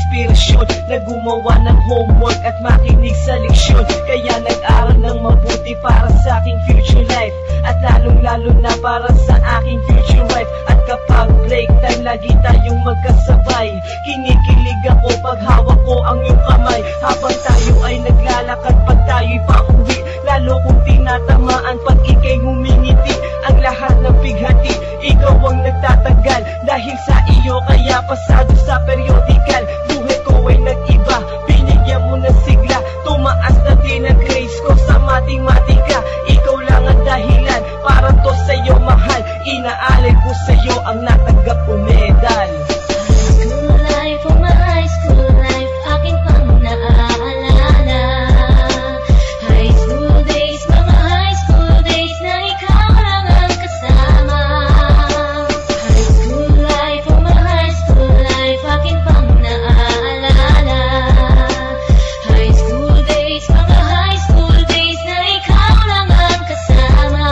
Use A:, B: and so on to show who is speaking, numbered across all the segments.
A: inspirasyon na gumawa ng homework at makinig sa leksyon. Kaya nag-aral ng mabuti para sa aking future life, at lalong-lalo na para sa aking future wife. At kapag break time, lagi tayong magkasabay. Kinikilig ako pag hawak ko ang iyong kamay, habang tayo ay naglalakad pag tayo'y pauwi. Lalo kung tinatamaan pag ika'y humingiti. Ang lahat ng bighati, ikaw ang nagtatagal. Dahil sa iyo kaya pasado sa periodical. Buhay ko ay nag-iba, binigyan mo ng sigla. Tumaas na din ang grades ko sa matematika. Ikaw lang ang dahilan para to sa'yo mahal. Inaalay ko sa'yo ang natanggap ko medal.
B: High school life, oh my high school life, akin pang naaalala. High school days, mga high school days na ikaw lang ang kasama. High school life, oh my high school life, akin pang naaalala. High school days, mga high school days na ikaw lang ang kasama.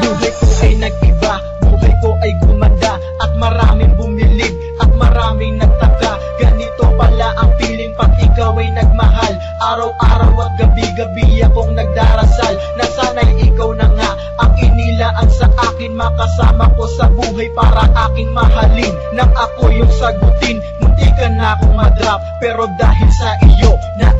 A: Buhay ko ay nag-iba, buhay ko ay gumanda, at maraming bumilib, at maraming nagtaka. Ganito pala ang feeling pag ikaw ay nagmahal. Araw-araw at gabi-gabi akong nagdarasal na sana'y ikaw na nga ang inilaan sa akin. Makasama ko sa buhay para aking mahalin. Nang ako yung sagutin, munti ka na akong madrop, pero dahil sa iyo na